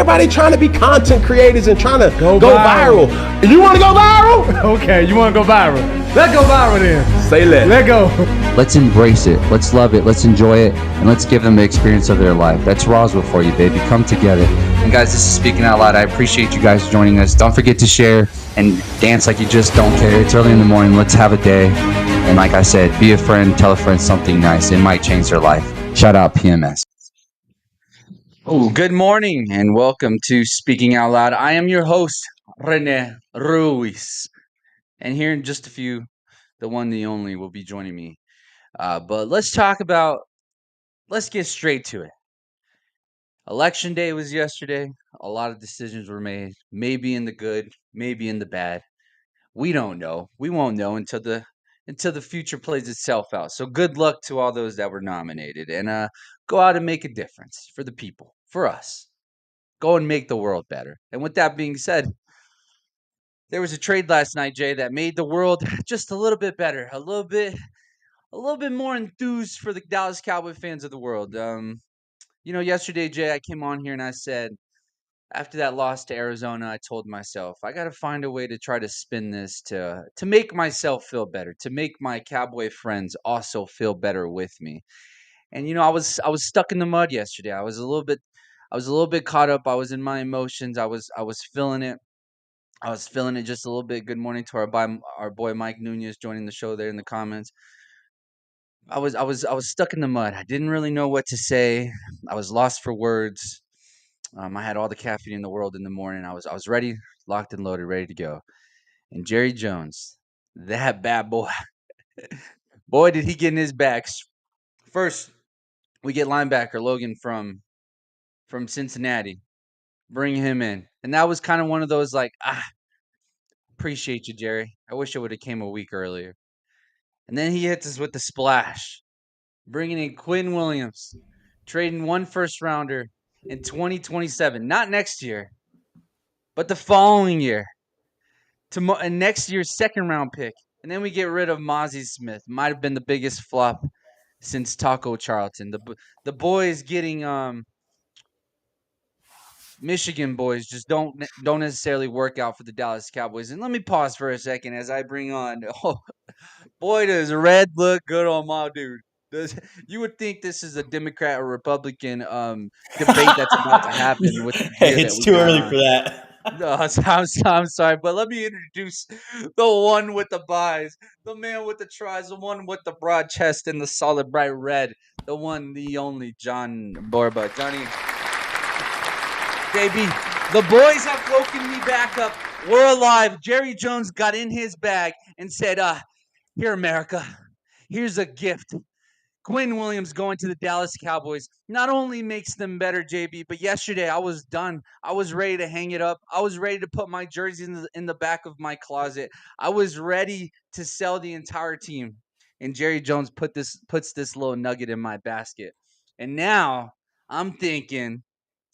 Everybody trying to be content creators and trying to go viral. You want to go viral? Okay, you want to go viral. Let's go viral then. Say let. Let go. Let's embrace it. Let's love it. Let's enjoy it. And let's give them the experience of their life. That's Roswell for you, baby. Come together. And guys, this is Speaking Out Loud. I appreciate you guys joining us. Don't forget to share and dance like you just don't care. It's early in the morning. Let's have a day. And like I said, be a friend. Tell a friend something nice. It might change their life. Shout out PMS. Oh, good morning and welcome to Speaking Out Loud. I am your host, Rene Ruiz. And here in just a few, the one, the only will be joining me. But let's get straight to it. Election day was yesterday. A lot of decisions were made, maybe in the good, maybe in the bad. We don't know. We won't know until the future plays itself out. So good luck to all those that were nominated, and go out and make a difference for the people, for us. Go and make the world better. And with that being said, there was a trade last night, Jay, that made the world just a little bit better, a little bit more enthused for the Dallas Cowboy fans of the world. Yesterday, Jay, I came on here and I said, after that loss to Arizona, I told myself, I got to find a way to try to spin this to make myself feel better, to make my Cowboy friends also feel better with me. And I was stuck in the mud yesterday. I was a little bit caught up. I was in my emotions. I was feeling it. I was feeling it just a little bit. Good morning to our boy Mike Nunez joining the show there in the comments. I was stuck in the mud. I didn't really know what to say. I was lost for words. I had all the caffeine in the world in the morning. I was ready, locked and loaded, ready to go. And Jerry Jones, that bad boy, boy, did he get in his bags. First, we get linebacker Logan from Cincinnati. Bring him in, and that was kind of one of those like, appreciate you, Jerry. I wish it would have came a week earlier. And then he hits us with the splash, bringing in Quinn Williams, trading one first rounder in 2027, not next year, but the following year, and next year's second round pick. And then we get rid of Mozzie Smith. Might have been the biggest flop since Taco Charlton. The boys getting Michigan boys just don't necessarily work out for the Dallas Cowboys. And let me pause for a second as I bring on. Oh, boy, does red look good on my dude. You would think this is a Democrat or Republican debate that's about to happen with the Hey, it's too early for that. No, I'm sorry, but let me introduce the one with the buys, the man with the tries, the one with the broad chest and the solid bright red, the one, the only John Borba. Johnny, baby, the boys have woken me back up. We're alive. Jerry Jones got in his bag and said, here, America, here's a gift. Quinn Williams going to the Dallas Cowboys not only makes them better, JB, but yesterday I was done. I was ready to hang it up. I was ready to put my jersey in the back of my closet. I was ready to sell the entire team. And Jerry Jones puts this little nugget in my basket. And now I'm thinking,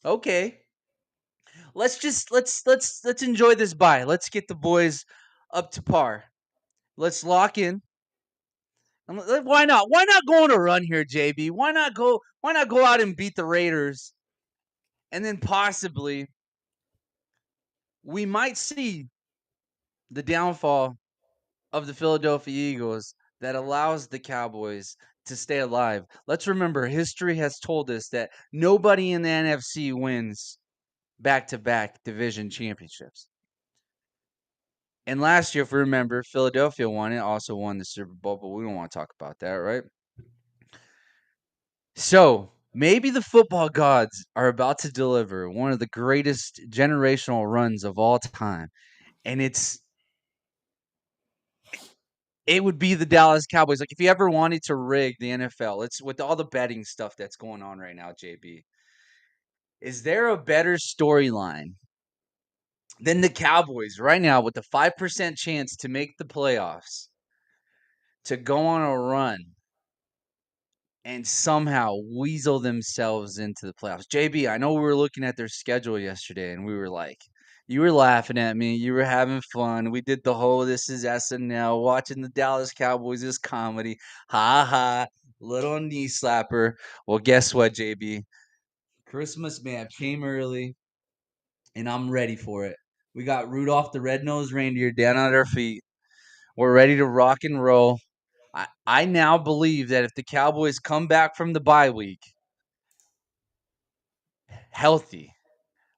okay, let's enjoy this buy. Let's get the boys up to par. Let's lock in. Why not? Why not go on a run here, JB? Why not go out and beat the Raiders? And then possibly we might see the downfall of the Philadelphia Eagles that allows the Cowboys to stay alive. Let's remember, history has told us that nobody in the NFC wins back-to-back division championships. And last year, if we remember, Philadelphia won it, also won the Super Bowl, but we don't want to talk about that, right? So maybe the football gods are about to deliver one of the greatest generational runs of all time. And it would be the Dallas Cowboys. Like if you ever wanted to rig the NFL, it's with all the betting stuff that's going on right now, JB. Is there a better storyline than the Cowboys right now with the 5% chance to make the playoffs, to go on a run and somehow weasel themselves into the playoffs? JB, I know we were looking at their schedule yesterday and we were like, you were laughing at me. You were having fun. We did the whole this is SNL, watching the Dallas Cowboys is comedy. Ha ha, little knee slapper. Well, guess what, JB? Christmas map came early. and I'm ready for it. We got Rudolph the Red-Nosed Reindeer down at our feet. We're ready to rock and roll. I now believe that if the Cowboys come back from the bye week healthy,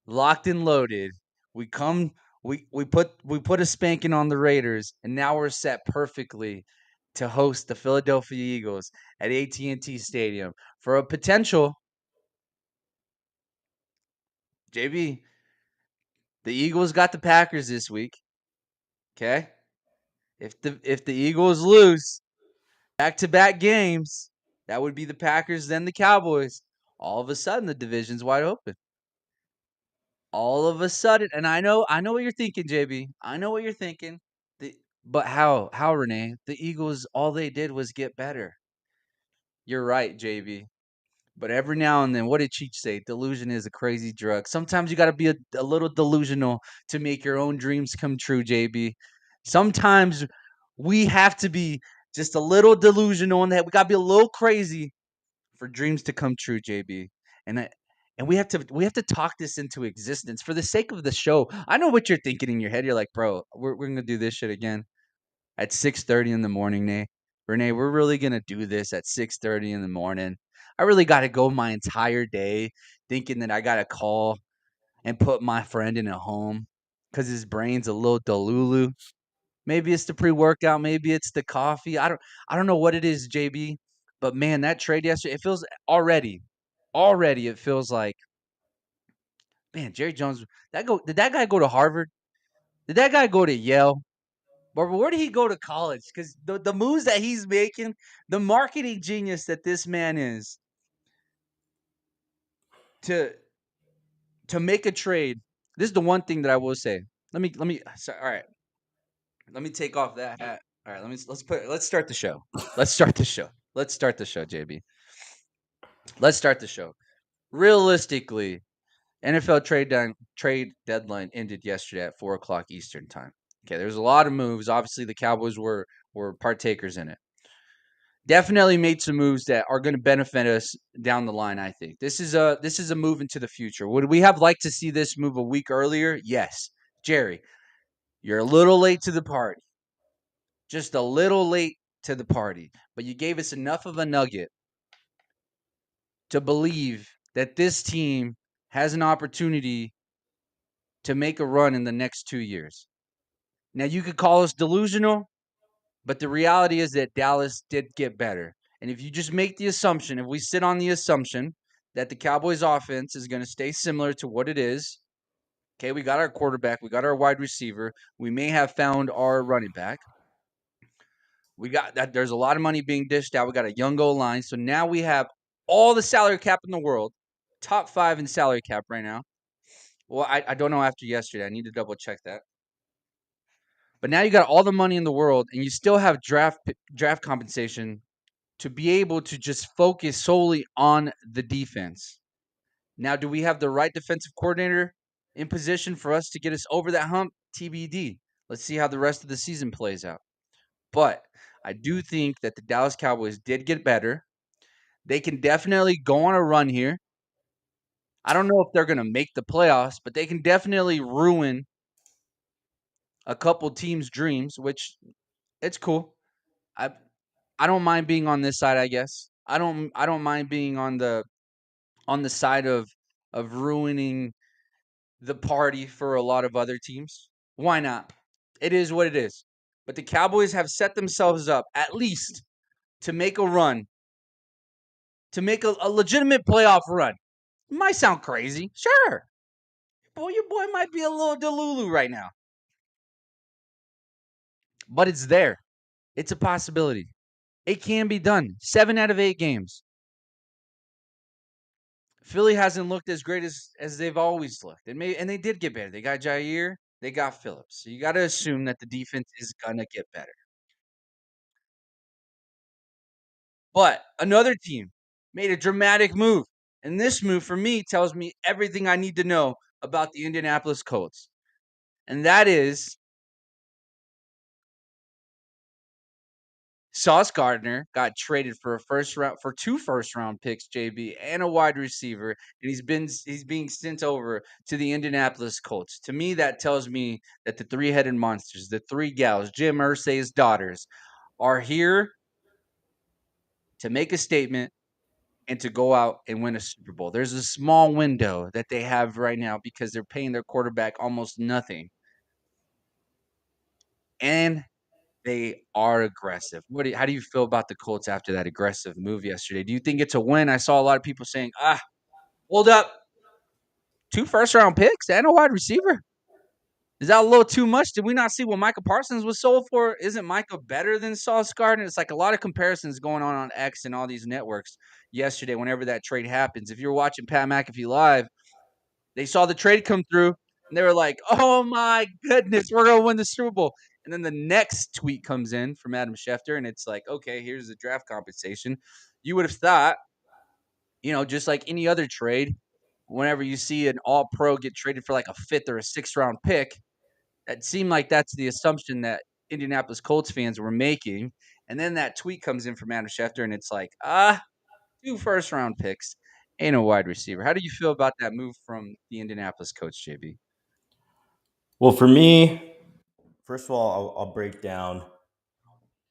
locked and loaded, we come we put a spanking on the Raiders, and now we're set perfectly to host the Philadelphia Eagles at AT&T Stadium for a potential JB. The Eagles got the Packers this week. Okay? If the Eagles lose back-to-back games, that would be the Packers then the Cowboys. All of a sudden the division's wide open. All of a sudden, and I know what you're thinking, JB. I know what you're thinking. But how, Rene? The Eagles, all they did was get better. You're right, JB. But every now and then, what did Cheech say? Delusion is a crazy drug. Sometimes you got to be a little delusional to make your own dreams come true, JB. Sometimes we have to be just a little delusional, and that we got to be a little crazy for dreams to come true, JB. And I, and we have to talk this into existence for the sake of the show. I know what you're thinking in your head. You're like, bro, we're gonna do this shit again at 6:30 in the morning, Rene. We're really gonna do this at 6:30 in the morning. I really got to go my entire day thinking that I got to call and put my friend in a home because his brain's a little delulu. Maybe it's the pre-workout, maybe it's the coffee. I don't know what it is, JB. But man, that trade yesterday, it feels already it feels like, man, Jerry Jones, did that guy go to Harvard? Did that guy go to Yale? But where did he go to college? Because the moves that he's making, the marketing genius that this man is, to to make a trade. This is the one thing that I will say. All right. Let me take off that hat. All right, let's start the show. Let's start the show, JB. Let's start the show. Realistically, NFL trade deadline ended yesterday at 4 o'clock Eastern time. Okay, there's a lot of moves. Obviously, the Cowboys were partakers in it. Definitely made some moves that are going to benefit us down the line. I think this is a move into the future. Would we have liked to see this move a week earlier? Yes, Jerry, you're a little late to the party. Just a little late to the party, but you gave us enough of a nugget to believe that this team has an opportunity to make a run in the next 2 years. Now, you could call us delusional, but the reality is that Dallas did get better. And if you just make the assumption, if we sit on the assumption that the Cowboys offense is going to stay similar to what it is, okay, we got our quarterback, we got our wide receiver, we may have found our running back. We got that. There's a lot of money being dished out. We got a young goal line. So now we have all the salary cap in the world, top 5 in salary cap right now. Well, I don't know after yesterday. I need to double check that. But now you got all the money in the world, and you still have draft compensation to be able to just focus solely on the defense. Now, do we have the right defensive coordinator in position for us to get us over that hump? TBD. Let's see how the rest of the season plays out. But I do think that the Dallas Cowboys did get better. They can definitely go on a run here. I don't know if they're going to make the playoffs, but they can definitely ruin a couple teams' dreams, which it's cool. I I don't mind being on this side, I guess. I don't mind being on the side of ruining the party for a lot of other teams. Why not? It is what it is. But the Cowboys have set themselves up at least to make a run, to make a legitimate playoff run. It might sound crazy. Sure. Boy, your boy might be a little delulu right now. But it's there. It's a possibility. It can be done. 7 out of 8 games. Philly hasn't looked as great as they've always looked. And they did get better. They got Jair, they got Phillips. So you got to assume that the defense is going to get better. But another team made a dramatic move. And this move, for me, tells me everything I need to know about the Indianapolis Colts. And that is Sauce Gardner got traded for two first round picks, JB, and a wide receiver, and he's being sent over to the Indianapolis Colts. To me, that tells me that the three-headed monsters, the three gals, Jim Irsay's daughters, are here to make a statement and to go out and win a Super Bowl. There's a small window that they have right now because they're paying their quarterback almost nothing. And they are aggressive. How do you feel about the Colts after that aggressive move yesterday? Do you think it's a win? I saw a lot of people saying, hold up. 2 first-round picks and a wide receiver? Is that a little too much? Did we not see what Micah Parsons was sold for? Isn't Micah better than Sauce Gardner? It's like a lot of comparisons going on X and all these networks yesterday whenever that trade happens. If you're watching Pat McAfee live, they saw the trade come through, and they were like, oh, my goodness, we're going to win the Super Bowl. And then the next tweet comes in from Adam Schefter, and it's like, okay, here's the draft compensation. You would have thought, just like any other trade, whenever you see an all-pro get traded for like a fifth or a sixth-round pick, that seemed like that's the assumption that Indianapolis Colts fans were making. And then that tweet comes in from Adam Schefter, and it's like, 2 first-round picks and a wide receiver. How do you feel about that move from the Indianapolis coach, JB? Well, for me, first of all, I'll break down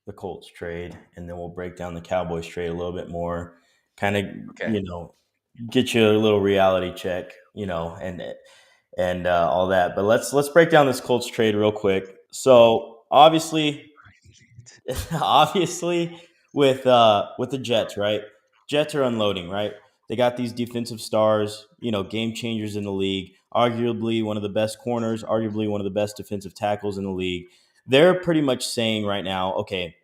the Colts trade, and then we'll break down the Cowboys trade a little bit more. Kind of, Okay. Get you a little reality check, and all that. But let's break down this Colts trade real quick. So obviously with the Jets, right? Jets are unloading, right? They got these defensive stars, game changers in the league, arguably one of the best corners, arguably one of the best defensive tackles in the league. They're pretty much saying right now, okay,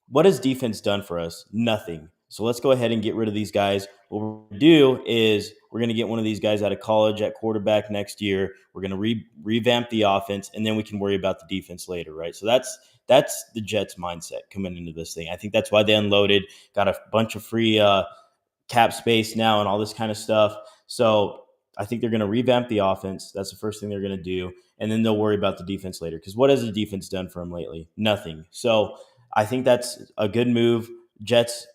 what has defense done for us? Nothing. So let's go ahead and get rid of these guys. What we're going to do is we're going to get one of these guys out of college at quarterback next year. We're going to revamp the offense, and then we can worry about the defense later, right? So that's the Jets' mindset coming into this thing. I think that's why they unloaded, got a bunch of free cap space now and all this kind of stuff. So I think they're going to revamp the offense. That's the first thing they're going to do, and then they'll worry about the defense later. Because what has the defense done for them lately? Nothing. So I think that's a good move. Jets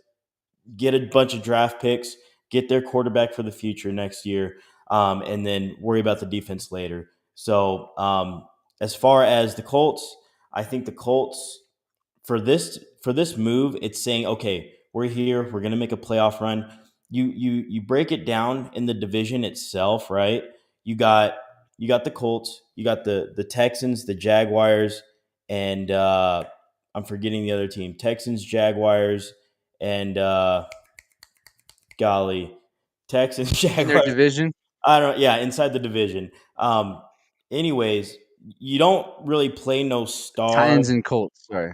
get a bunch of draft picks, get their quarterback for the future next year, and then worry about the defense later. So as far as the Colts, I think the Colts for this move, it's saying, okay, we're here, we're going to make a playoff run. You break it down in the division itself, right? You got the Colts, you got the Texans, the Jaguars, and I'm forgetting the other team. Texans, Jaguars, and Texans, Jaguars. In their division? I don't. Yeah, inside the division. Anyways, you don't really play no star. Titans and Colts. Sorry.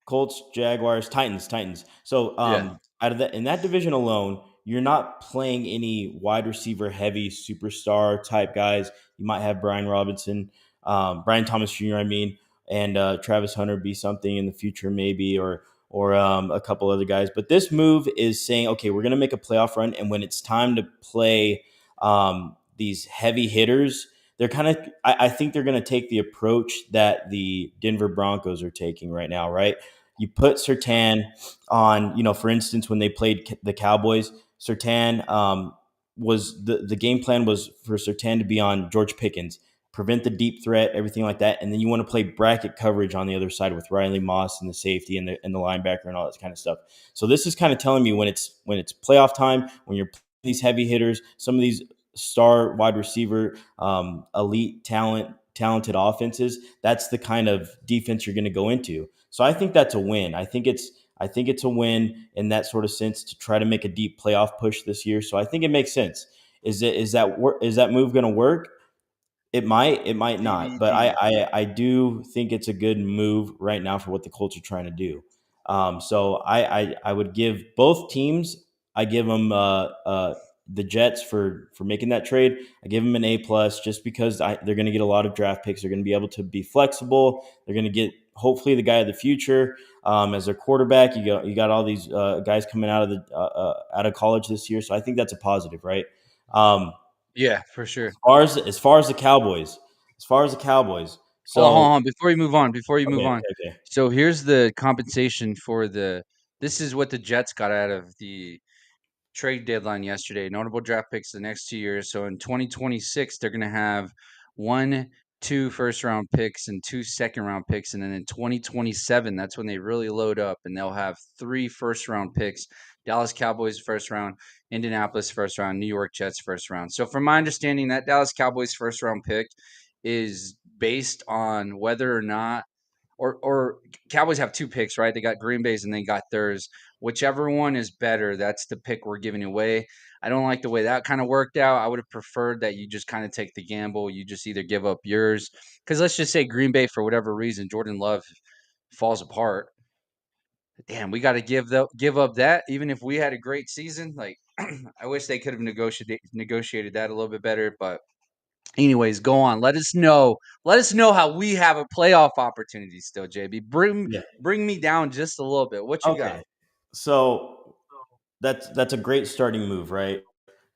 Colts, Jaguars, Titans. So Yeah. out of that in that division alone, you're not playing any wide receiver heavy superstar type guys. You might have Brian Thomas Jr. And Travis Hunter be something in the future maybe, or a couple other guys. But this move is saying, okay, we're going to make a playoff run, and when it's time to play these heavy hitters, they're kind of I think they're going to take the approach that the Denver Broncos are taking right now, right? You put Surtain on, for instance, when they played the Cowboys, Surtain was the game plan was for Surtain to be on George Pickens, prevent the deep threat, everything like that. And then you want to play bracket coverage on the other side with Riley Moss and the safety and the linebacker and all that kind of stuff. So this is kind of telling me when it's playoff time, when you're playing these heavy hitters, some of these star wide receiver, elite talented offenses, that's the kind of defense you're going to go into. So I think that's a win. I think it's a win in that sort of sense to try to make a deep playoff push this year. So I think it makes sense. Is that move going to work? It might not, but I do think it's a good move right now for what the Colts are trying to do. So I would give both teams. I give them the Jets for making that trade. I give them an A+ just because they're going to get a lot of draft picks. They're going to be able to be flexible. They're going to get hopefully the guy of the future as their quarterback. You got all these guys coming out of college this year, so I think that's a positive, right? Yeah, for sure. As far as the Cowboys, Hold So on. Before you move okay, on. okay. So here's the compensation for this is what the Jets got out of the trade deadline yesterday. Notable draft picks the next 2 years. So in 2026, they're going to have 1, 2 first round picks and 2 second round picks. And then in 2027, that's when they really load up and they'll have 3 first round picks. Dallas Cowboys first round, Indianapolis first round, New York Jets first round. So from my understanding, that Dallas Cowboys first round pick is based on whether or not or Cowboys have 2 picks, right? They got Green Bay's and they got theirs. Whichever one is better, that's the pick we're giving away. I don't like the way that kind of worked out. I would have preferred that you just kind of take the gamble. You just either give up yours. Because let's just say Green Bay, for whatever reason, Jordan Love falls apart. Damn, we got to give up that, even if we had a great season. Like, I wish they could have negotiated that a little bit better. But anyways, go on. Let us know. Let us know how we have a playoff opportunity still, JB. Yeah. Bring me down just a little bit. What you got? Okay. So that's a great starting move, right?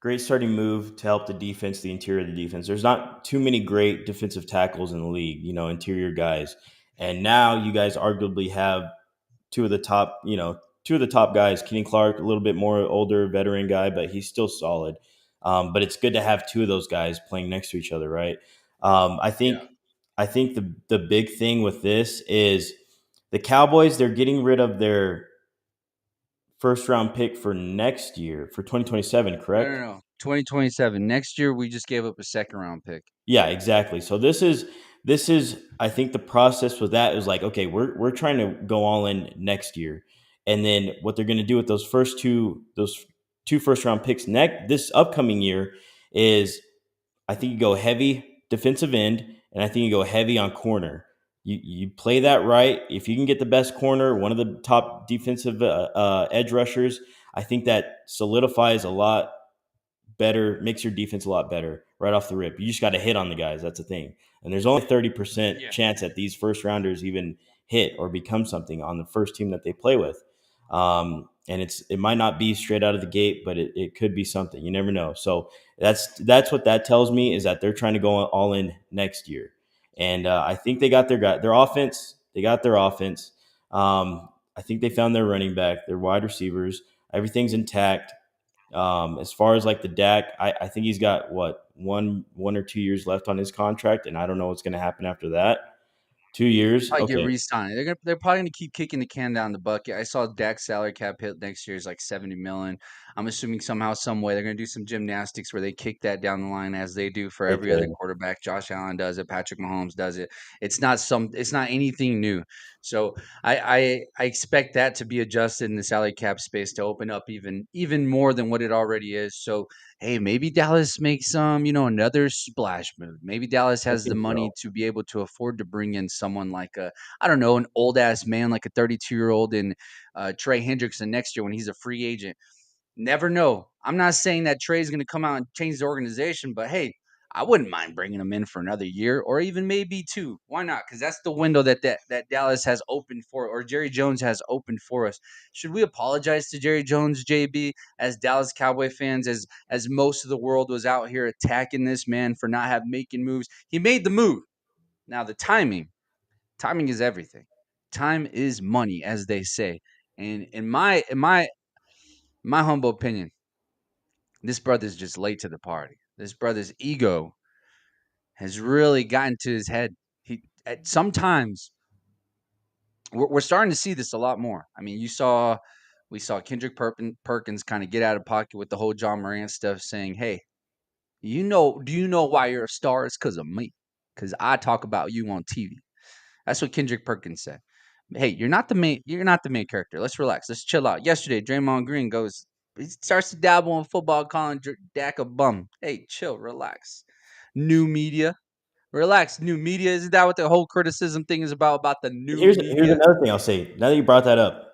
Great starting move to help the defense, the interior of the defense. There's not too many great defensive tackles in the league, interior guys. And now you guys arguably have two of the top guys. Kenny Clark, a little bit more older veteran guy, but he's still solid. But it's good to have two of those guys playing next to each other, right? I think Yeah. I think the big thing with this is the Cowboys. They're getting rid of their first round pick for next year for 2027, No, correct? no, no. 2027. Next year, we just gave up a second round pick. Yeah, exactly. So this is I think the process with that is like, okay, we're trying to go all in next year. And then what they're going to do with those two first round picks next this upcoming year is I think you go heavy defensive end and I think you go heavy on corner. You play that right. If you can get the best corner, one of the top defensive edge rushers, I think that solidifies a lot better, makes your defense a lot better right off the rip. You just got to hit on the guys. That's the thing. And there's only 30% Yeah. chance that these first rounders even hit or become something on the first team that they play with. And it might not be straight out of the gate, but it could be something. You never know. So that's what that tells me is that they're trying to go all in next year. And I think they got their offense. They got their offense. I think they found their running back, their wide receivers. Everything's intact. As far as like the Dak, I think he's got what 1 or 2 years left on his contract, and I don't know what's going to happen after that. 2 years, Probably get okay, re-signed. They're probably gonna keep kicking the can down the bucket. I saw Dak's salary cap hit next year is like 70 million. I'm assuming somehow, some way they're gonna do some gymnastics where they kick that down the line as they do for they every other could. quarterback. Josh Allen does it. Patrick Mahomes does it. It's not anything new. So I expect that to be adjusted in the salary cap space to open up even more than what it already is. So hey, maybe Dallas makes another splash move. Maybe Dallas I has the think money so. to be able to afford to bring in someone like I don't know, an old ass man like a 32-year-old in Trey Hendrickson next year when he's a free agent. Never know. I'm not saying that Trey's going to come out and change the organization, but hey, I wouldn't mind bringing him in for another year or even maybe 2. Why not? Because that's the window that Dallas has opened for, or Jerry Jones has opened for us. Should we apologize to Jerry Jones, JB, as Dallas Cowboy fans, as most of the world was out here attacking this man for not making moves? He made the move. Now the timing is everything. Time is money, as they say. And in my humble opinion, this brother's just late to the party. This brother's ego has really gotten to his head. Sometimes we're starting to see this a lot more. I mean, we saw Kendrick Perkins kind of get out of pocket with the whole John Moran stuff, saying, "Hey, do you know why you're a star? It's because of me, because I talk about you on TV." That's what Kendrick Perkins said. Hey, you're not the main. You're not the main character. Let's relax. Let's chill out. Yesterday, Draymond Green goes. He starts to dabble in football, calling Dak a bum. Hey, chill, relax. New media, relax. New media. Isn't that what the whole criticism thing is about? About the new Here's media. another thing I'll say. Now that you brought that up,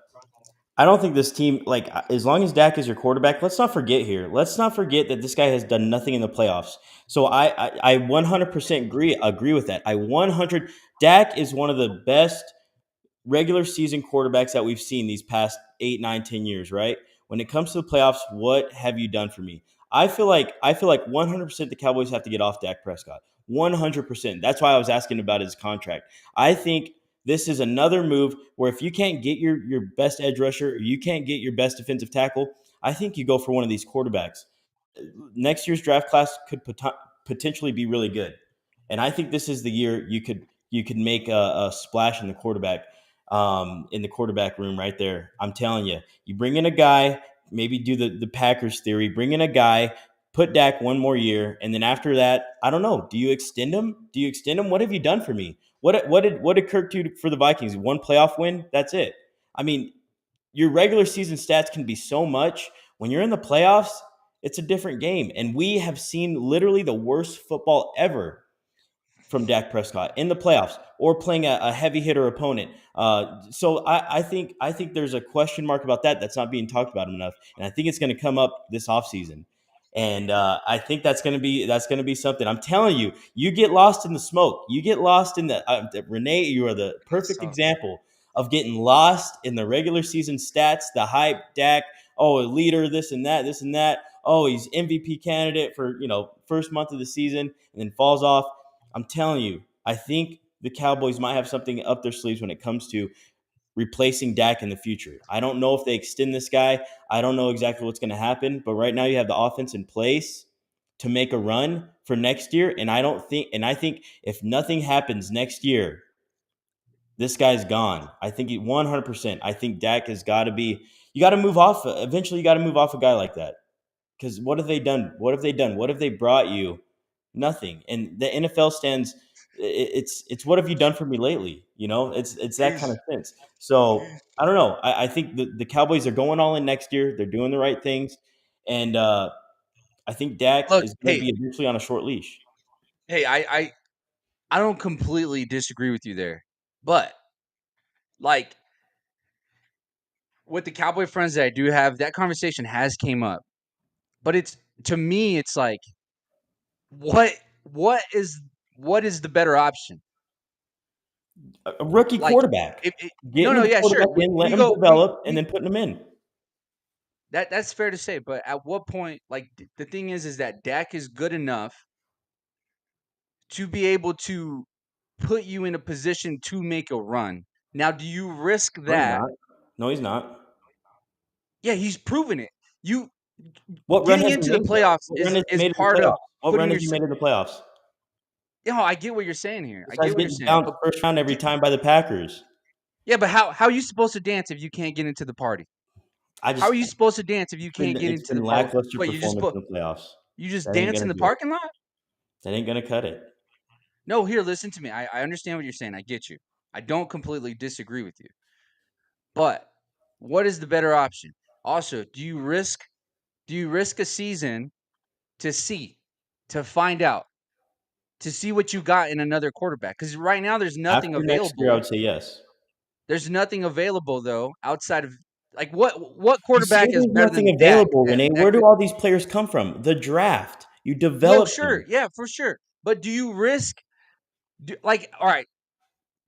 I don't think this team, like, as long as Dak is your quarterback, let's not forget here. Let's not forget that this guy has done nothing in the playoffs. So I 100% agree with that. Dak is one of the best regular season quarterbacks that we've seen these past 8, 9, 10 years, right? When it comes to the playoffs, what have you done for me? I feel like 100% the Cowboys have to get off Dak Prescott. 100%. That's why I was asking about his contract. I think this is another move where if you can't get your best edge rusher, or you can't get your best defensive tackle, I think you go for one of these quarterbacks. Next year's draft class could potentially be really good, and I think this is the year you could make a splash in the quarterback room right there. I'm telling you, you bring in a guy, maybe do the Packers theory, bring in a guy, put Dak one more year, and then after that, I don't know. Do you extend him? Do you extend him? What have you done for me? What did Kirk do for the Vikings? One playoff win. That's it. I mean, your regular season stats can be so much. When you're in the playoffs, it's a different game. And we have seen literally the worst football ever from Dak Prescott in the playoffs or playing a heavy hitter opponent. So I think there's a question mark about that that's not being talked about enough, and I think it's going to come up this offseason. And I think that's going to be something. I'm telling you, you get lost in the smoke. You get lost in the Rene. You are the perfect example of getting lost in the regular season stats, the hype, Dak. Oh, a leader, this and that, this and that. Oh, he's MVP candidate for first month of the season, and then falls off. I'm telling you, I think the Cowboys might have something up their sleeves when it comes to replacing Dak in the future. I don't know if they extend this guy. I don't know exactly what's going to happen, but right now you have the offense in place to make a run for next year. And I think if nothing happens next year, this guy's gone. I think 100%. I think Dak has got to be. You got to move off. Eventually, you got to move off a guy like that. Because what have they done? What have they done? What have they brought you? Nothing. And the NFL stands. It's what have you done for me lately? It's that kind of sense. So I don't know. I think the Cowboys are going all in next year. They're doing the right things, and I think Dak Look, is going to be eventually on a short leash. I don't completely disagree with you there, but like with the Cowboy friends that I do have, that conversation has came up. But it's to me, it's like what what is what is the better option? A rookie Like, quarterback, no, getting no, the yeah, sure. quarterback in, let We him go, develop, and we then putting him in. that's fair to say. But at what point, like, the thing is that Dak is good enough to be able to put you in a position to make a run. Now, do you risk No, he's that? not. No, he's not. Yeah, he's proven it. You What run getting has he into the made though? playoffs What run is has he is made in the part of playoffs? What putting run has your. he made in the playoffs? I get what you're saying here. I get Besides what you're getting saying. bounced But first round every time by the Packers. yeah, but how are you supposed to dance if you can't get into the party? I How just are you supposed to dance if you can't get it's into been the party? lackluster What performance in the playoffs. you just That ain't dance in gonna the do it. parking lot? That ain't gonna cut it. No, here, listen to me. I understand what you're saying. I get you. I don't completely disagree with you. But what is the better option? Also, do you risk a season to see, to find out, to see what you got in another quarterback? Because right now there's nothing After next year, I available. would say yes. There's nothing available though outside of like what You say quarterback is there's better nothing than Dak available, that Renee. that Where do could. all these players come from? The draft. You Well, develop sure, them. yeah, for sure. But do you risk like all right,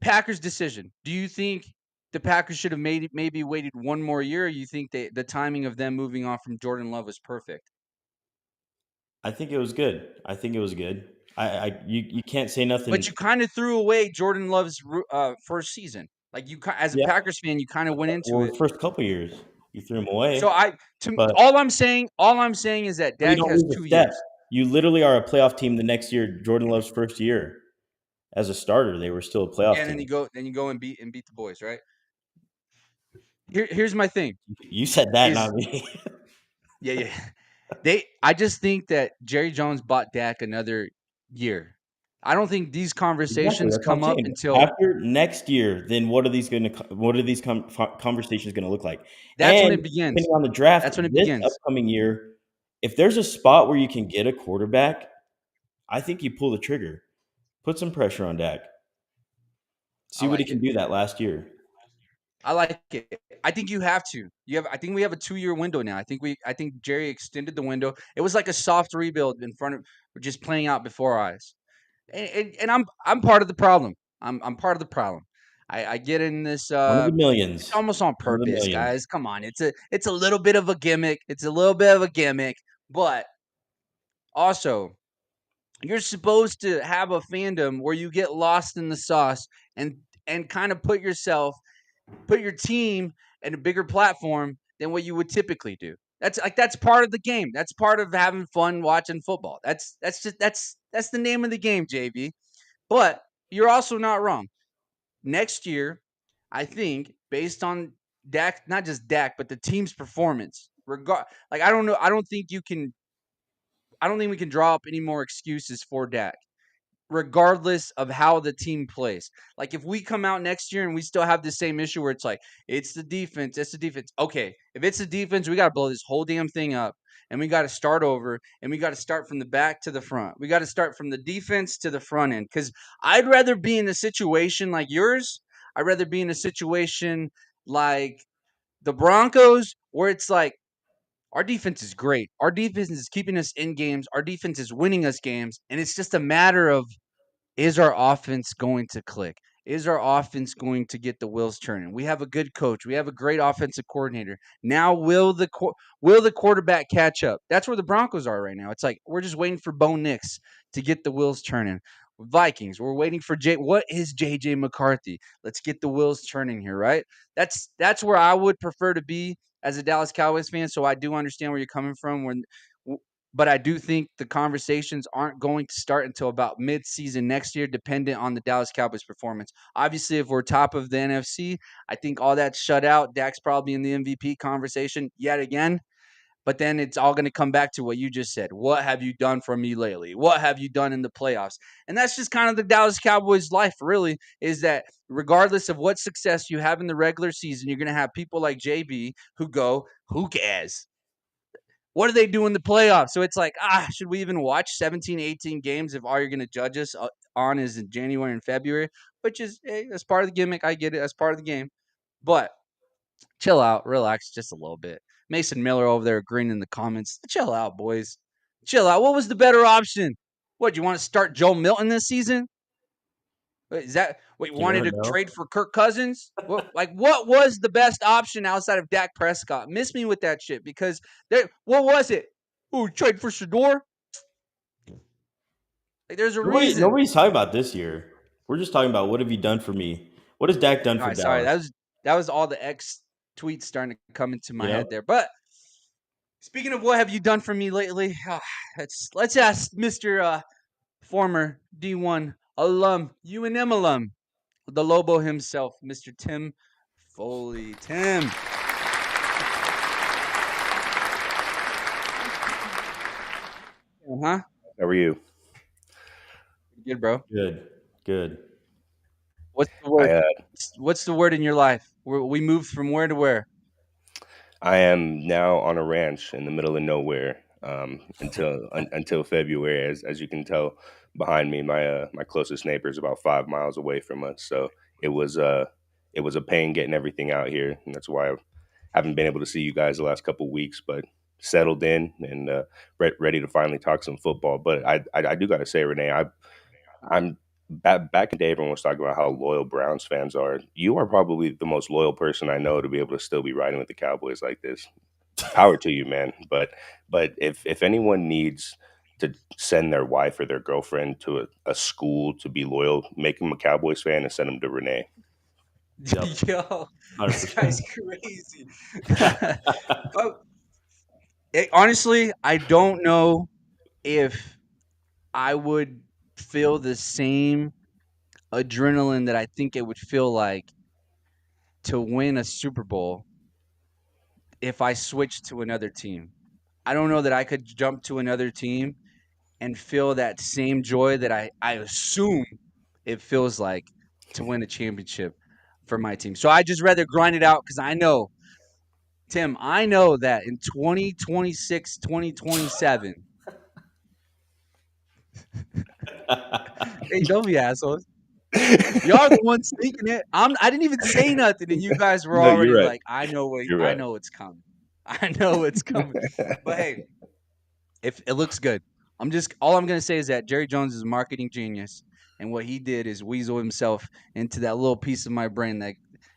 Packers decision? Do you think the Packers should have maybe waited one more year? Or you think the timing of them moving on from Jordan Love was perfect? I think it was good. I think it was good. You can't say But you nothing. kind of threw away Jordan Love's first season. Like as a Yeah. Packers fan, you kind of went into Well, it. the first couple years, you threw them away, So but all I'm saying is that you Dak don't has lose a 2 step. years. You literally are a playoff team the next year. Jordan Love's first year as a starter, they were still a playoff Yeah, and then team. you go and beat the boys, right? Here's my thing You said that, is not me. yeah, yeah. I just think that Jerry Jones bought Dak another year. I don't think these Exactly, conversations that's what I'm come up saying. until After next year, then what are these conversations gonna look like? that's when And it begins. depending on the draft That's when it this begins. upcoming year, if there's a spot where you can get a quarterback, I think you pull the trigger. Put some pressure on Dak. I See what he like can it. do that last year. I like it. I think you have to. I think we have a 2-year window now. I think Jerry extended the window. It was like a soft rebuild in front of just playing out before our eyes. And I'm part of the problem. I'm part of the problem. I get in this One of the it's millions. almost on One of the purpose, millions. guys. Come on. It's a little bit of a gimmick. It's a little bit of a gimmick, but also You're supposed to have a fandom where you get lost in the sauce and kind of put your team in a bigger platform than what you would typically do. That's part of the game. That's part of having fun watching football. That's the name of the game, JV. But you're also not wrong. Next year, I think based on Dak, not just Dak, but the team's performance, like I don't know, I don't think we can draw up any more excuses for Dak regardless of how the team plays. Like if we come out next year and we still have the same issue where it's like it's the defense, it's the defense. Okay, if it's the defense, we got to blow this whole damn thing up and we got to start over and we got to start from the back to the front. We got to start from the defense to the front end cuz I'd rather be in a situation like yours. I'd rather be in a situation like the Broncos where it's like our defense is great. Our defense is keeping us in games. Our defense is winning us games. And it's just a matter of is our offense going to click? Is our offense going to get the wheels turning? We have a good coach. We have a great offensive coordinator. Now, will the quarterback catch up? That's where the Broncos are right now. It's like we're just waiting for Bo Nix to get the wheels turning. Vikings, we're waiting for What is JJ McCarthy? Let's get the wheels turning here, right? That's where I would prefer to be as a Dallas Cowboys fan. So I do understand where you're coming from. But I do think the conversations aren't going to start until about mid-season next year, dependent on the Dallas Cowboys' performance. Obviously, if we're top of the NFC, I think all that's shut out. Dak's probably in the MVP conversation yet again. But then it's all going to come back to what you just said. What have you done for me lately? What have you done in the playoffs? And that's just kind of the Dallas Cowboys' life, really, is that regardless of what success you have in the regular season, you're going to have people like JB who go, who cares? What do they do in the playoffs? So it's like, should we even watch 17, 18 games if all you're going to judge us on is in January and February? Which is, hey, that's part of the gimmick. I get it. That's part of the game. But chill out, relax just a little bit. Mason Miller over there agreeing in the comments. Chill out, boys. Chill out. What was the better option? What, you want to start Joe Milton this season? Is that what you wanted to trade for Kirk Cousins? What was the best option outside of Dak Prescott? Miss me with that shit because what was it? Ooh, trade for Shador? Like, there's a reason. Nobody's talking about this year. We're just talking about what have you done for me? What has Dak done for Dallas? Sorry, that was all the X tweets starting to come into my head there. But speaking of what have you done for me lately, let's ask Mr. Former D1 alum, UNM alum, the Lobo himself, Mr. Tim Foley. Tim. How are you? Good, bro. Good. What's the word? What's the word in your life? We moved from where to where? I am now on a ranch in the middle of nowhere until February. As you can tell behind me, my closest neighbor is about 5 miles away from us. So it was a pain getting everything out here, and that's why I haven't been able to see you guys the last couple of weeks. But settled in and ready to finally talk some football. But I do got to say, Rene, I'm back in the day, everyone was talking about how loyal Browns fans are. You are probably the most loyal person I know to be able to still be riding with the Cowboys like this. Power to you, man. But if anyone needs to send their wife or their girlfriend to a school to be loyal, make them a Cowboys fan and send them to Rene. Yep. Yo, 100%. This guy's crazy. Honestly, I don't know if I would feel the same adrenaline that I think it would feel like to win a Super Bowl if I switched to another team. I don't know that I could jump to another team and feel that same joy that I assume it feels like to win a championship for my team. So I just rather grind it out because I know, Tim, I know that in 2026, 2027, hey, don't be assholes. Y'all the ones thinking it. I didn't even say nothing, and you guys were already right. Like, I know it's coming. I know it's coming. But hey, if it looks good, all I'm gonna say is that Jerry Jones is a marketing genius, and what he did is weasel himself into that little piece of my brain that,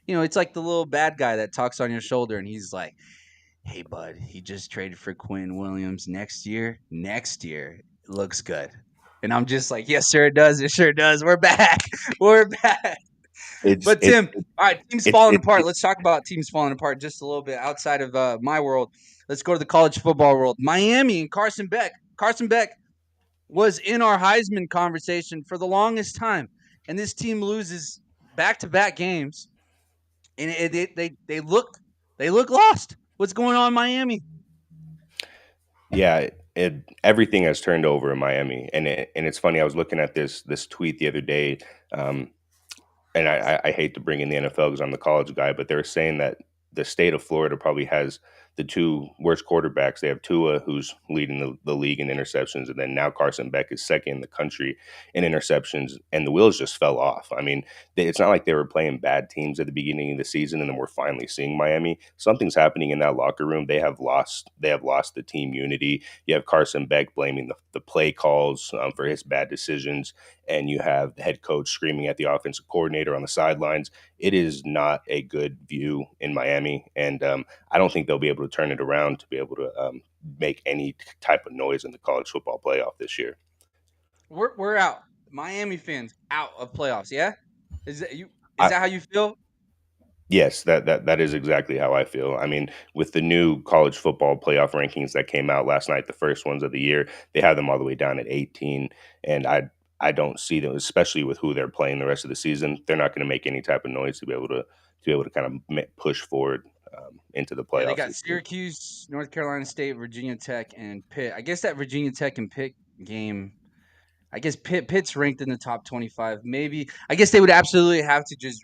it's like the little bad guy that talks on your shoulder, and he's like, "Hey, bud, he just traded for Quinn Williams next year. Next year, it looks good." And I'm just like, yes, sir, it does. It sure does. We're back. We're back. It's But it, Tim, all right, teams it's falling it, apart. it Let's talk about teams falling apart just a little bit outside of my world. Let's go to the college football world. Miami and Carson Beck. Carson Beck was in our Heisman conversation for the longest time, and this team loses back-to-back games, and they look lost. What's going on in Miami? yeah, everything has turned over in Miami, and it's funny. I was looking at this tweet the other day. Um, and I hate to bring in the NFL because I'm the college guy, but they're saying that the state of Florida probably has the two worst quarterbacks. They have Tua, who's leading the league in interceptions, and then now Carson Beck is second in the country in interceptions, and the wheels just fell off. I mean, it's not like they were playing bad teams at the beginning of the season, and then we're finally seeing Miami. Something's happening in that locker room. They have lost. They have lost the team unity. You have Carson Beck blaming the play calls for his bad decisions, and you have the head coach screaming at the offensive coordinator on the sidelines. It is not a good view in Miami, and I don't think they'll be able to turn it around to be able to make any type of noise in the college football playoff this year. We're out. Miami fans out of playoffs. Yeah, is that you? Is I, that how you feel? yes, that is exactly how I feel. I mean, with the new college football playoff rankings that came out last night, the first ones of the year, they have them all the way down at 18, and I don't see them, especially with who they're playing the rest of the season. They're not going to make any type of noise to be able to kind of push forward into the Yeah, they playoffs got this year. Syracuse, North Carolina State, Virginia Tech, and Pitt. I guess that Virginia Tech and Pitt game. I guess Pitt's ranked in the top 25. Maybe I guess they would absolutely have to just.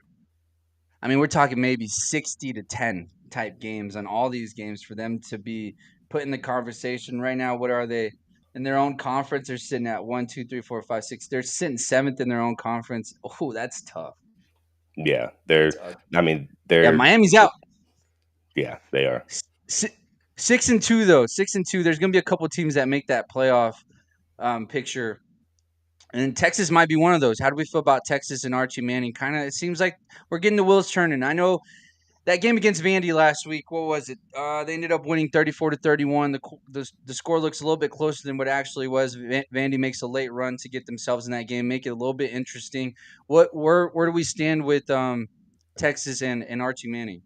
I mean, we're talking maybe 60-10 type games on all these games for them to be put in the conversation right now. What are they in their own conference? They're sitting at 1, 2, 3, 4, 5, 6. They're sitting seventh in their own conference. Oh, that's tough. Yeah, That's they're. ugly. I mean, Yeah, they're. Miami's out. Yeah, they are. 6-2 though. 6-2. There's gonna be a couple teams that make that playoff picture, and Texas might be one of those. How do we feel about Texas and Archie Manning? Kind of, it seems like we're getting the wheels turning. I know that game against Vandy last week. What was it? They ended up winning 34-31. The score looks a little bit closer than what it actually was. Vandy makes a late run to get themselves in that game, make it a little bit interesting. Where do we stand with Texas and Archie Manning?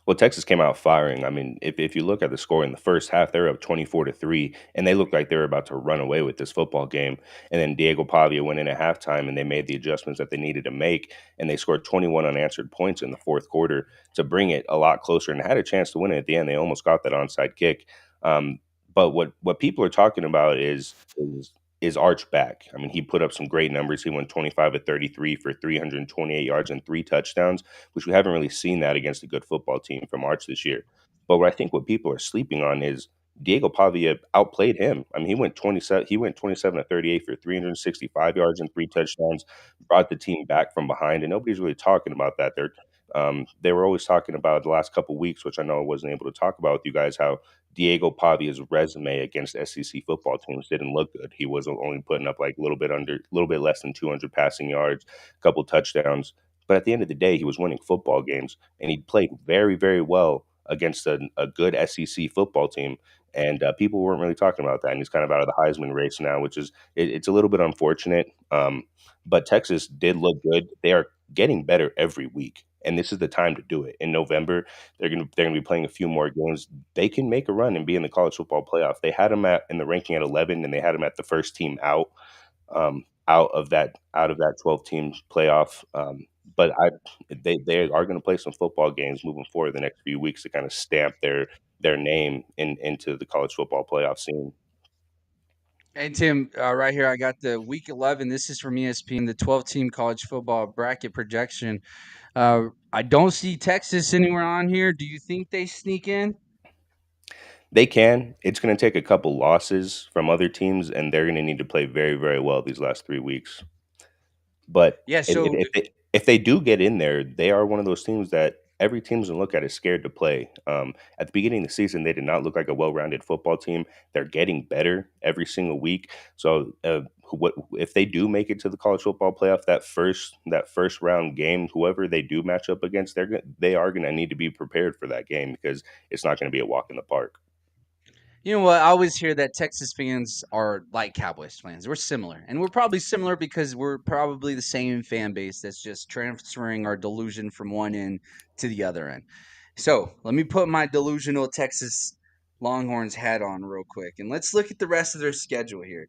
Well, Texas came out firing. I mean, if you look at the score in the first half, they were up 24-3, and they looked like they were about to run away with this football game. And then Diego Pavia went in at halftime, and they made the adjustments that they needed to make, and they scored 21 unanswered points in the fourth quarter to bring it a lot closer, and had a chance to win it at the end. They almost got that onside kick. Um, but what people are talking about is Arch back. I mean, he put up some great numbers. He went 25 of 33 for 328 yards and three touchdowns, which we haven't really seen that against a good football team from Arch this year. But what I think what people are sleeping on is Diego Pavia outplayed him. I mean, he went 27 of 38 for 365 yards and three touchdowns, brought the team back from behind, and nobody's really talking about that. They were always talking about the last couple weeks, which I know I wasn't able to talk about with you guys, how Diego Pavia's resume against SEC football teams didn't look good. He was only putting up like a little bit less than 200 passing yards, a couple touchdowns. But at the end of the day, he was winning football games, and he played very, very well against a good SEC football team. And people weren't really talking about that. And he's kind of out of the Heisman race now, which is it's a little bit unfortunate. But Texas did look good. They are getting better every week, and this is the time to do it. In November, they're gonna be playing a few more games. They can make a run and be in the college football playoff. They had them at in the ranking at 11, and they had them at the first team out of that 12 team playoff. But they are going to play some football games moving forward the next few weeks to kind of stamp their name into the college football playoff scene. Hey Tim, right here I got the Week 11. This is from ESPN, the 12-team college football bracket projection. I don't see Texas anywhere on here. Do you think they sneak in? They can. It's going to take a couple losses from other teams, and they're going to need to play very, very well these last 3 weeks. But Yeah. if, So if they do get in there, they are one of those teams that every team's gonna look at is scared to play. At the beginning of the season, they did not look like a well-rounded football team. They're getting better every single week. So, what if they do make it to the college football playoff? That first round game, whoever they do match up against, they are gonna need to be prepared for that game because it's not gonna be a walk in the park. You know what? I always hear that Texas fans are like Cowboys fans. We're similar. And we're probably similar because we're probably the same fan base that's just transferring our delusion from one end to the other end. So let me put my delusional Texas Longhorns hat on real quick. And let's look at the rest of their schedule here.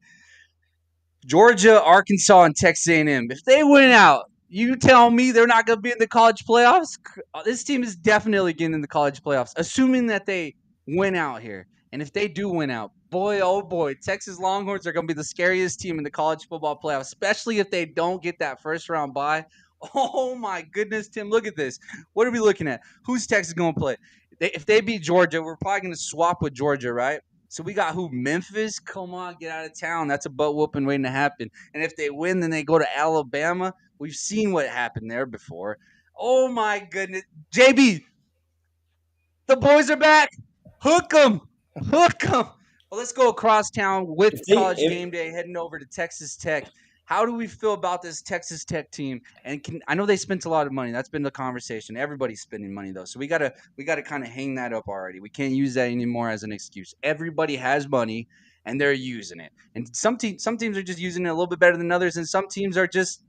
Georgia, Arkansas, and Texas A&M. If they win out, you tell me they're not going to be in the college playoffs? This team is definitely getting in the college playoffs, assuming that they win out here. And if they do win out, boy, oh boy, Texas Longhorns are going to be the scariest team in the college football playoffs, especially if they don't get that first round bye. Oh my goodness, Tim, look at this. What are we looking at? Who's Texas going to play? If they beat Georgia, we're probably going to swap with Georgia, right? So we got who? Memphis? Come on, get out of town. That's a butt whooping waiting to happen. And if they win, then they go to Alabama. We've seen what happened there before. Oh my goodness. JB, the boys are back. Hook them. Hook them. Well, let's go across town with College Game Day, heading over to Texas Tech. How do we feel about this Texas Tech team? And I know they spent a lot of money. That's been the conversation. Everybody's spending money though, so we gotta kind of hang that up already. We can't use that anymore as an excuse. Everybody has money and they're using it. And some teams are just using it a little bit better than others, and some teams are just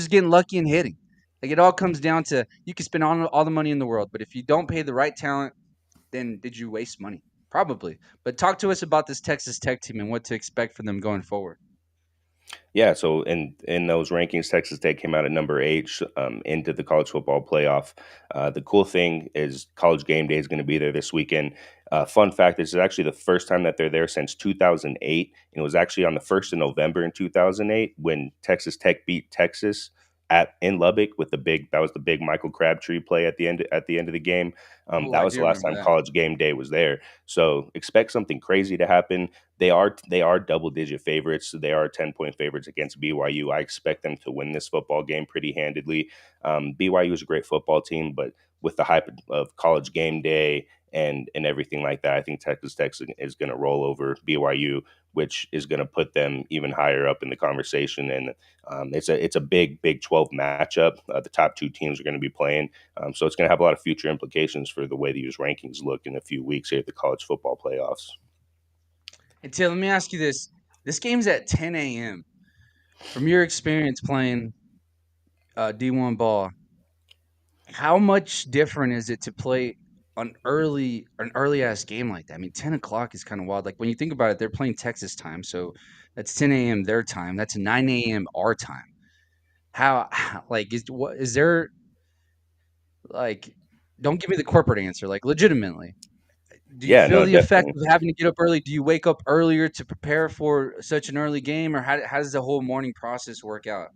getting lucky and hitting. Like it all comes down to you can spend all the money in the world, but if you don't pay the right talent, then did you waste money? Probably. But talk to us about this Texas Tech team and what to expect from them going forward. Yeah, so in those rankings, Texas Tech came out at number 8 into the college football playoff. The cool thing is College Game Day is going to be there this weekend. Fun fact: this is actually the first time that they're there since 2008, and it was actually on the 1st of November in 2008 when Texas Tech beat Texas in Lubbock with the big Michael Crabtree play at the end of the game. Oh, That I was do the last remember time that. College Game Day was there. So expect something crazy to happen. They are double digit favorites. So they are 10-point favorites against BYU. I expect them to win this football game pretty handedly. BYU is a great football team, but with the hype of College Game Day and everything like that, I think Texas Tech is going to roll over BYU, which is going to put them even higher up in the conversation. And it's a big Big 12 matchup. The top two teams are going to be playing, so it's going to have a lot of future implications for the way these rankings look in a few weeks here at the college football playoffs. And Tim, let me ask you this. This game's at 10 a.m. From your experience playing D1 ball, how much different is it to play an early ass game like that? I mean, 10 o'clock is kind of wild. Like when you think about it, they're playing Texas time, so that's 10 a.m. their time. That's 9 a.m. our time. Like is there like don't give me the corporate answer, like legitimately. Do you Yeah, feel no, the effect definitely. of having to get up early? Do you wake up earlier to prepare for such an early game, or how does the whole morning process work out?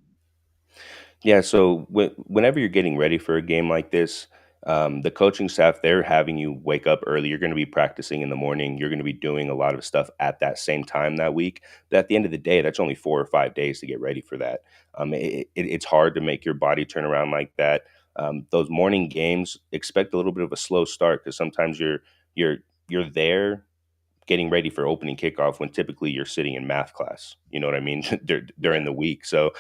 Yeah, so whenever you're getting ready for a game like this, the coaching staff, they're having you wake up early. You're going to be practicing in the morning. You're going to be doing a lot of stuff at that same time that week. But at the end of the day, that's only 4 or 5 days to get ready for that. It's hard to make your body turn around like that. Those morning games, expect a little bit of a slow start because sometimes you're you're there getting ready for opening kickoff when typically you're sitting in math class. You know what I mean? During Yeah. the week. So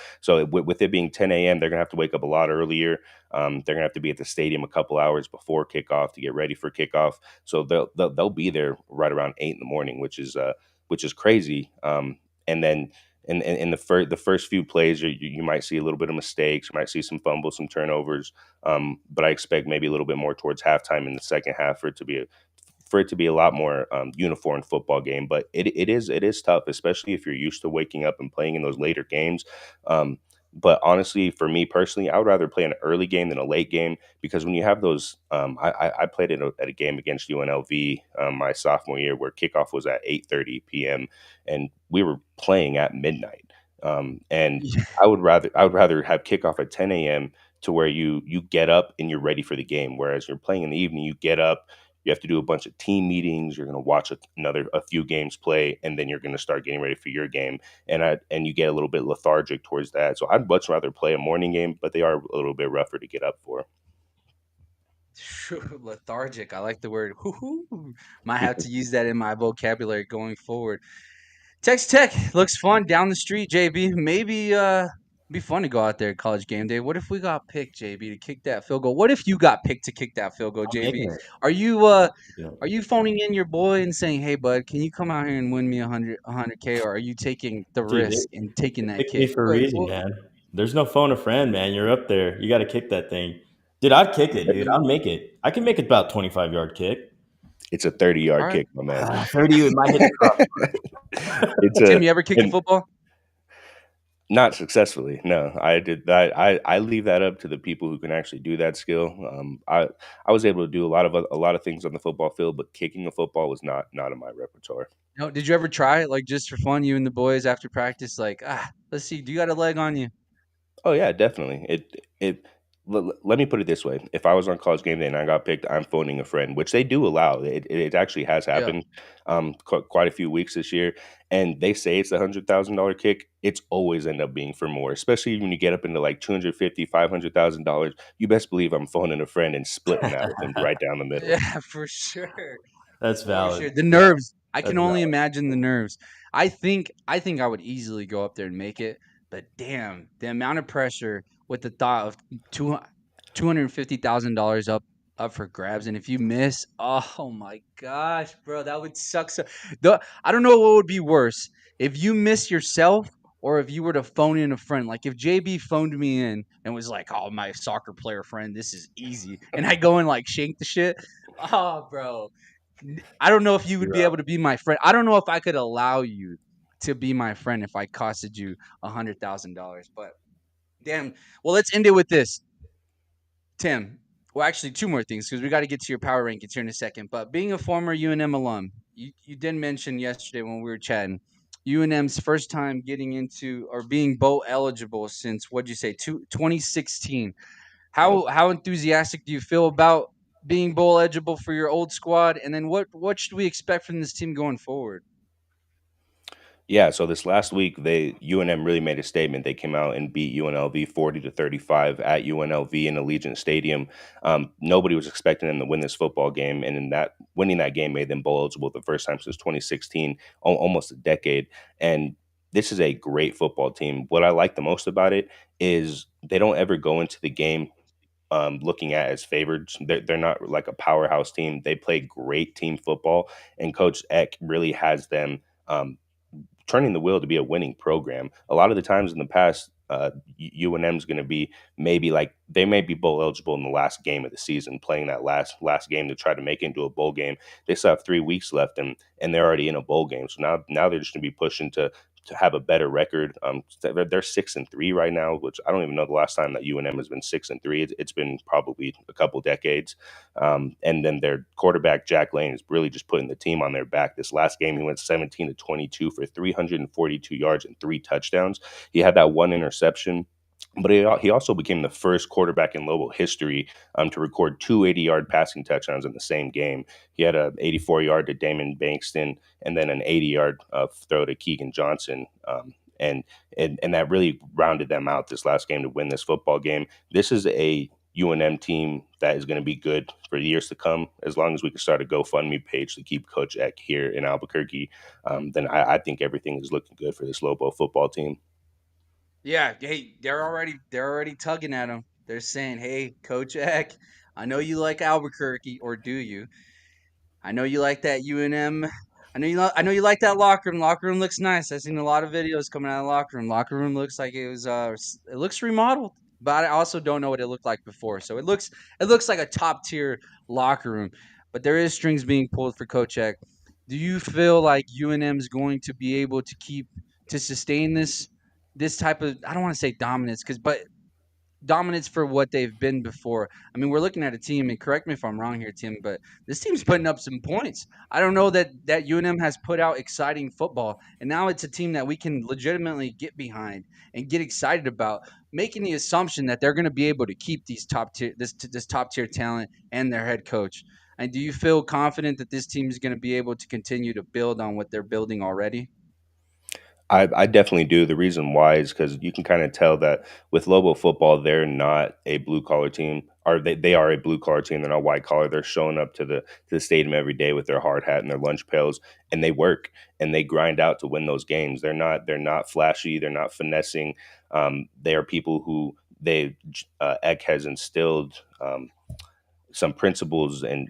with it being 10 a.m., they're gonna have to wake up a lot earlier. They're gonna have to be at the stadium a couple hours before kickoff to get ready for kickoff. So they'll be there right around 8 in the morning, which is crazy. And then in the first few plays, you might see a little bit of mistakes, you might see some fumbles, some turnovers. But I expect maybe a little bit more towards halftime in the second half for it to be a lot more uniform football game. But it is tough, especially if you're used to waking up and playing in those later games. But honestly, for me personally, I would rather play an early game than a late game because when you have those, I played at a game against UNLV my sophomore year where kickoff was at 8:30 p.m. and we were playing at midnight. And I would rather have kickoff at 10 a.m. to where you get up and you're ready for the game. Whereas you're playing in the evening, you get up, you have to do a bunch of team meetings. You're going to watch a few games play, and then you're going to start getting ready for your game. And you get a little bit lethargic towards that. So I'd much rather play a morning game, but they are a little bit rougher to get up for. Lethargic. I like the word. Woo-hoo. Might have to use that in my vocabulary going forward. Texas Tech looks fun down the street, JB. be fun to go out there at college game day. What if we got picked, JB, to kick that field goal? What if you got picked to kick that field goal, I'm making JB? it. Are you phoning in your boy and saying, "Hey, bud, can you come out here and win me 100K," or are you taking the Dude, risk and taking they that picked me kick? for a reason, man. There's no phone a friend, man. You're up there. You got to kick that thing. Dude, I'd kick it, dude. I'll make it. I can make it about 25-yard kick. It's a 30-yard All right, kick, my man. 30, it might hit the It's Tim, a you ever kick a and football? not successfully. No, I did that. I leave that up to the people who can actually do that skill. I was able to do a lot of things on the football field, but kicking a football was not in my repertoire. No, did you ever try it, like just for fun? You and the boys after practice, like, let's see, do you got a leg on you? Oh yeah, definitely. Let me put it this way: if I was on college game day and I got picked, I'm phoning a friend, which they do allow. It actually has Yeah. happened quite a few weeks this year, and they say it's $100,000 kick. It's always end up being for more, especially when you get up into like 250, $500,000. You best believe I'm phoning a friend and splitting that with him right down the middle. Yeah, for sure. That's For valid. sure. The nerves. I That's can only valid. imagine the nerves. I think I would easily go up there and make it, but damn, the amount of pressure with the thought of two $250,000 up for grabs, and if you miss, oh my gosh, bro, that would suck. So, I don't know what would be worse, if you miss yourself or if you were to phone in a friend. Like if JB phoned me in and was like, "Oh, my soccer player friend, this is easy," and I go and like shank the shit. Oh, bro, I don't know if you would You're be up. able to be my friend. I don't know if I could allow you to be my friend if I costed you $100,000. But damn, well, let's end it with this, Tim. Well, actually, two more things because we got to get to your power rankings here in a second. But being a former UNM alum, you did mention yesterday when we were chatting, UNM's first time getting into or being bowl eligible since what'd you say, 2016. Yep. How enthusiastic do you feel about being bowl eligible for your old squad? And then what should we expect from this team going forward? Yeah, so this last week, UNM really made a statement. They came out and beat UNLV 40-35 at UNLV in Allegiant Stadium. Nobody was expecting them to win this football game, and in that winning that game made them bowl eligible the first time since 2016, almost a decade. And this is a great football team. What I like the most about it is they don't ever go into the game looking at as favored. They're not like a powerhouse team. They play great team football, and Coach Eck really has them. Turning the wheel to be a winning program. A lot of the times in the past, UNM is going to be maybe like they may be bowl eligible in the last game of the season, playing that last game to try to make it into a bowl game. They still have 3 weeks left, and they're already in a bowl game. So now they're just going to be pushing to have a better record. They're 6-3 right now, which I don't even know the last time that UNM has been 6-3. It's been probably a couple decades. And then their quarterback Jack Lane is really just putting the team on their back. This last game, he went 17-22 for 342 yards and 3 touchdowns. He had that one interception. But he also became the first quarterback in Louisville history to record two 80-yard passing touchdowns in the same game. He had a 84-yard to Damon Bankston and then an 80-yard throw to Keegan Johnson. And that really rounded them out this last game to win this football game. This is a UNM team that is going to be good for years to come. As long as we can start a GoFundMe page to keep Coach Eck here in Albuquerque, then I think everything is looking good for this Lobo football team. Yeah, hey, they're already tugging at him. They're saying, "Hey, Coach Eck, I know you like Albuquerque, or do you? I know you like that UNM. I know you like that locker room. Locker room looks nice. I've seen a lot of videos coming out of the locker room. Locker room looks like it looks remodeled, but I also don't know what it looked like before. So it looks like a top tier locker room. But there is strings being pulled for Coach Eck. Do you feel like UNM is going to be able to sustain this type of, I don't want to say dominance, but dominance for what they've been before? I mean, we're looking at a team, and correct me if I'm wrong here, Tim, but this team's putting up some points. I don't know that UNM has put out exciting football, and now it's a team that we can legitimately get behind and get excited about, making the assumption that they're going to be able to keep this top tier talent and their head coach. And do you feel confident that this team is going to be able to continue to build on what they're building already? I definitely do. The reason why is because you can kind of tell that with Lobo football, they're not a blue collar team. they are a blue collar team. They're not white collar. They're showing up to the stadium every day with their hard hat and their lunch pails, and they work and they grind out to win those games. They're not flashy. They're not finessing. They are people who Eck has instilled. Some principles and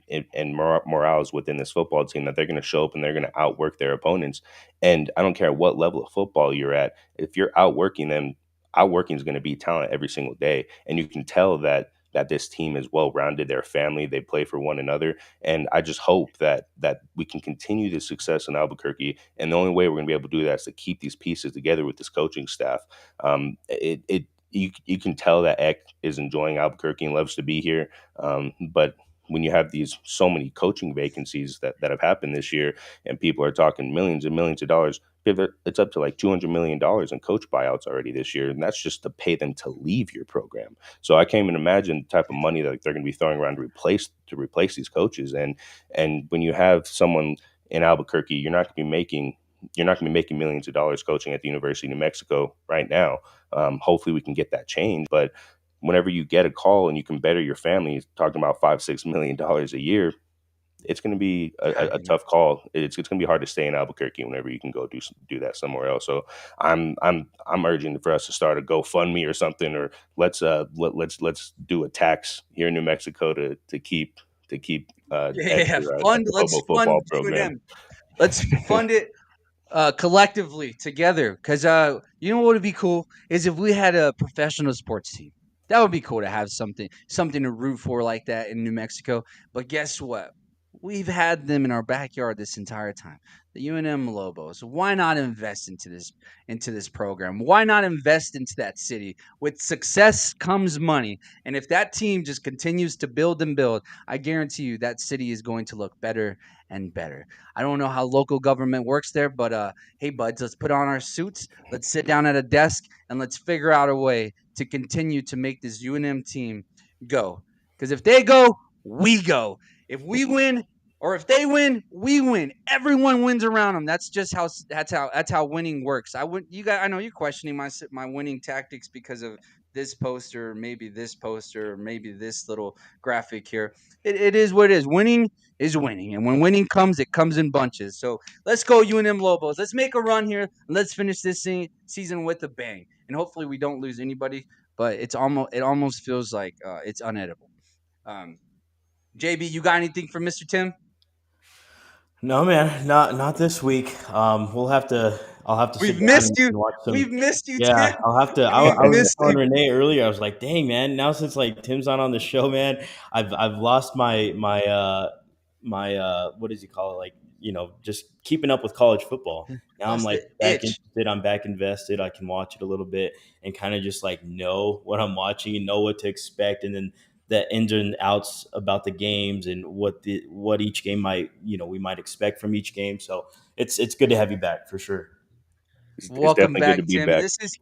morals within this football team that they're going to show up and they're going to outwork their opponents. And I don't care what level of football you're at, if you're outworking them, outworking is going to be talent every single day. And you can tell that this team is well rounded. They're a family. They play for one another. And I just hope that we can continue the success in Albuquerque. And the only way we're going to be able to do that is to keep these pieces together with this coaching staff. You can tell that Eck is enjoying Albuquerque and loves to be here. But when you have these so many coaching vacancies that have happened this year, and people are talking millions and millions of dollars, it's up to like $200 million in coach buyouts already this year, and that's just to pay them to leave your program. So I can't even imagine the type of money that they're going to be throwing around to replace these coaches. And when you have someone in Albuquerque, you're not going to be making millions of dollars coaching at the University of New Mexico right now. Hopefully, we can get that changed, but whenever you get a call and you can better your family, talking about $5-6 million a year, it's going to be a tough call. It's going to be hard to stay in Albuquerque whenever you can go do that somewhere else. So I'm urging for us to start a GoFundMe or something, or let's do a tax here in New Mexico to keep Yeah, Edgar at fund. the Let's Bobo fund football program. UNM. Let's fund it collectively together. Because you know what would be cool is if we had a professional sports team. That would be cool to have something to root for like that in New Mexico. But guess what? We've had them in our backyard this entire time. The UNM Lobos. Why not invest into this program? Why not invest into that city? With success comes money. And if that team just continues to build and build, I guarantee you that city is going to look better and better. I don't know how local government works there, but hey, buds, let's put on our suits, let's sit down at a desk, and let's figure out a way to continue to make this UNM team go. Because if they go, we go. If we win, or if they win, we win. Everyone wins around them. That's how winning works. I know you're questioning my winning tactics because of this poster, maybe this poster, maybe this little graphic here. It is what it is. Winning is winning. And when winning comes, it comes in bunches. So let's go, UNM Lobos. Let's make a run here. And let's finish this season with a bang. And hopefully we don't lose anybody, but it almost feels like it's unedible. JB, you got anything for Mr. Tim? No, man, not this week. I'll have to sit We've down missed you. and watch some. We've missed you, Yeah, Tim. I'll have to. We've I was missed telling you. Renee earlier. I was like, "Dang, man! Now since like Tim's not on the show, man, I've lost my what does he call it? Like, just keeping up with college football. Now I'm Lost like the back itch. interested. I'm back invested. I can watch it a little bit and kind of just like know what I'm watching and know what to expect, and then the ins and outs about the games and what each game might we might expect from each game. So it's good to have you back for sure. It's Welcome definitely good to back, be Tim. And back. this is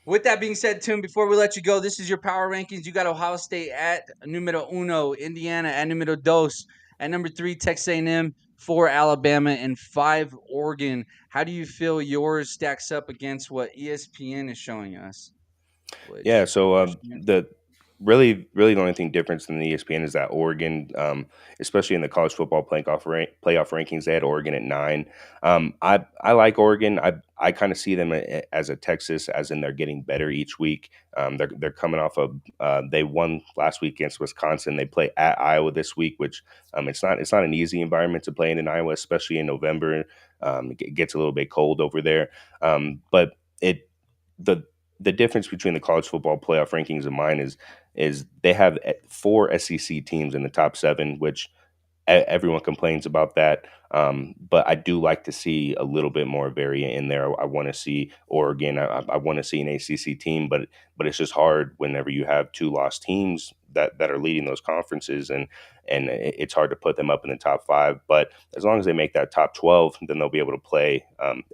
with that being said, Tim, before we let you go, this is your power rankings. You got Ohio State at numero uno, Indiana at numero dos, at number 3, Texas A&M, 4, Alabama, and 5, Oregon. How do you feel yours stacks up against what ESPN is showing us? Yeah, Which so ESPN the really the only thing difference than the ESPN is that Oregon, especially in the college football playoff rankings, they had Oregon at 9. I like Oregon. I kind of see them as a Texas, as in they're getting better each week. They're coming off of they won last week against Wisconsin. They play at Iowa this week, which it's not an easy environment to play in Iowa, especially in November. It gets a little bit cold over there, but it the the difference between the college football playoff rankings and mine is they have 4 SEC teams in the top 7, which everyone complains about that. But I do like to see a little bit more variant in there. I want to see Oregon. I want to see an ACC team, but it's just hard whenever you have 2 lost teams that are leading those conferences, and it's hard to put them up in the top 5. But as long as they make that top 12, then they'll be able to play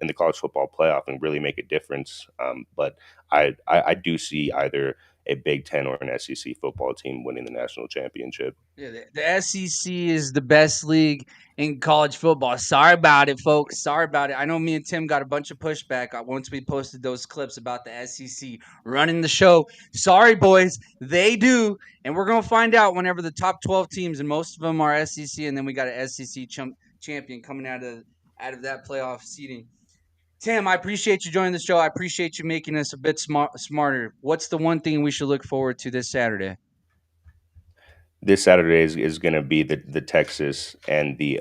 in the college football playoff and really make a difference. But I do see either a Big Ten or an SEC football team winning the national championship. Yeah, the SEC is the best league in college football. Sorry about it, folks. Sorry about it. I know me and Tim got a bunch of pushback once we posted those clips about the SEC running the show. Sorry, boys. They do. And we're going to find out whenever the top 12 teams, and most of them are SEC, and then we got an SEC champion coming out of that playoff seeding. Tim, I appreciate you joining the show. I appreciate you making us a bit smarter. What's the one thing we should look forward to this Saturday? This Saturday is going to be the Texas and the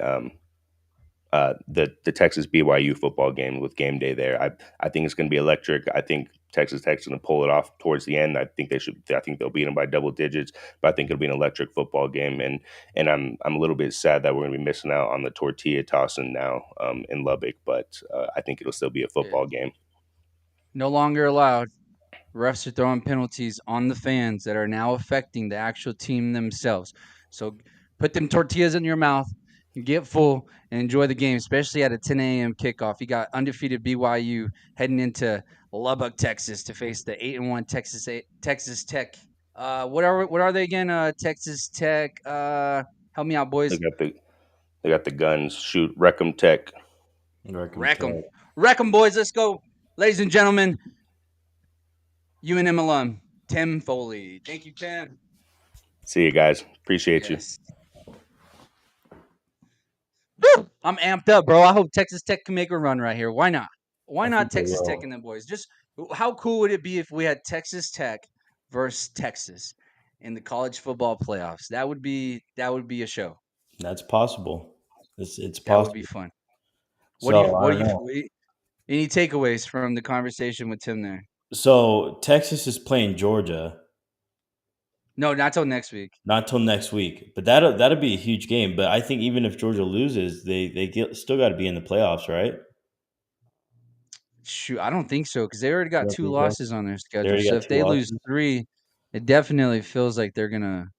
Texas BYU football game with game day there. I think it's going to be electric. I think Texas Tech's going to pull it off towards the end. I think they'll beat them by double digits, but I think it'll be an electric football game. And I'm a little bit sad that we're going to be missing out on the tortilla tossing now in Lubbock, but I think it'll still be a football game. No longer allowed. Refs are throwing penalties on the fans that are now affecting the actual team themselves. So put them tortillas in your mouth, get full, and enjoy the game, especially at a 10 a.m. kickoff. You got undefeated BYU heading into Lubbock, Texas, to face the 8-1 Texas Tech. What are they again? Texas Tech. Help me out, boys. They got the guns. Shoot, wreck 'em Tech. Wreck 'em, boys. Let's go, ladies and gentlemen. UNM alum, Tim Foley. Thank you, Tim. See you guys. Appreciate you. Woo! I'm amped up, bro. I hope Texas Tech can make a run right here. Why not? Why not Texas Tech and them boys? Just how cool would it be if we had Texas Tech versus Texas in the college football playoffs? That would be a show. That's possible. It's possible. That would be fun. Any takeaways from the conversation with Tim there? So Texas is playing Georgia. No, not till next week. Not till next week, but that'll be a huge game. But I think even if Georgia loses, they still got to be in the playoffs, right? Shoot, I don't think so because they already got 2 losses on their schedule. So if they lose 3, it definitely feels like they're gonna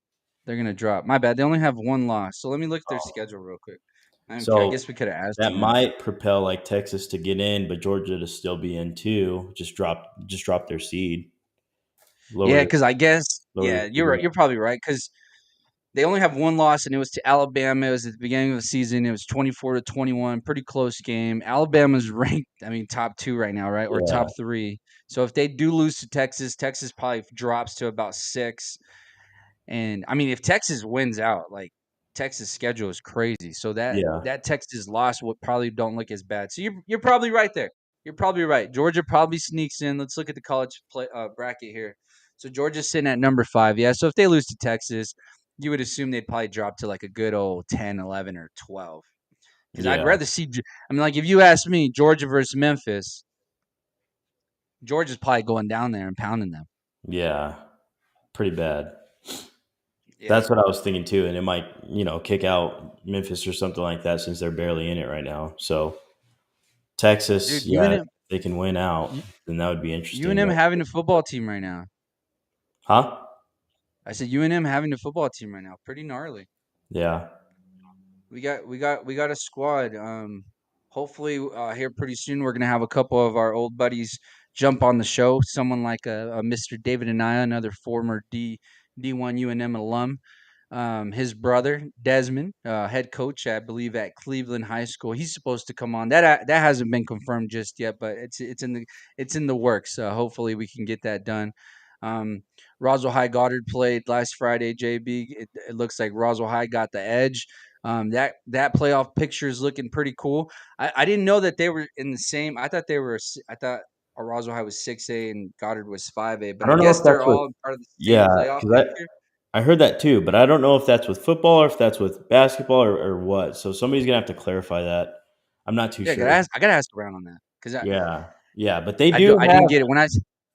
drop. My bad. They only have 1 loss. So let me look at their schedule real quick. I guess we could have asked. That might propel like Texas to get in, but Georgia to still be in too. Just drop their seed. Because I guess you're right. You're probably right because they only have 1 loss, and it was to Alabama. It was at the beginning of the season. It was 24-21, pretty close game. Alabama's ranked, top 2 right now, right, or top 3. So if they do lose to Texas, Texas probably drops to about 6. And if Texas wins out, like Texas' schedule is crazy. So that Texas loss would probably don't look as bad. So you're probably right there. You're probably right. Georgia probably sneaks in. Let's look at the college bracket here. So Georgia's sitting at number 5. Yeah. So if they lose to Texas, you would assume they'd probably drop to like a good old 10, 11, or 12. Because I'd rather see. Like if you ask me, Georgia versus Memphis, Georgia's probably going down there and pounding them. Yeah, pretty bad. Yeah. That's what I was thinking too, and it might, kick out Memphis or something like that since they're barely in it right now. So Texas, they can win out, then that would be interesting. UNM having a football team right now. Huh? I said UNM having a football team right now. Pretty gnarly. Yeah. We got a squad. Hopefully here pretty soon we're gonna have a couple of our old buddies jump on the show. Someone like a Mr. David Anaya, another former D1 UNM alum. His brother Desmond, head coach, I believe at Cleveland High School. He's supposed to come on. That hasn't been confirmed just yet, but it's in the works. Hopefully we can get that done. Roswell High Goddard played last Friday. JB, it looks like Roswell High got the edge. That playoff picture is looking pretty cool. I didn't know that they were in the same. I thought Roswell High was 6A and Goddard was 5A, but I guess they're all part of the same playoff picture. I heard that too, but I don't know if that's with football or if that's with basketball or what. So somebody's gonna have to clarify that. I'm not too sure. I gotta ask around on that but they do. I didn't get it when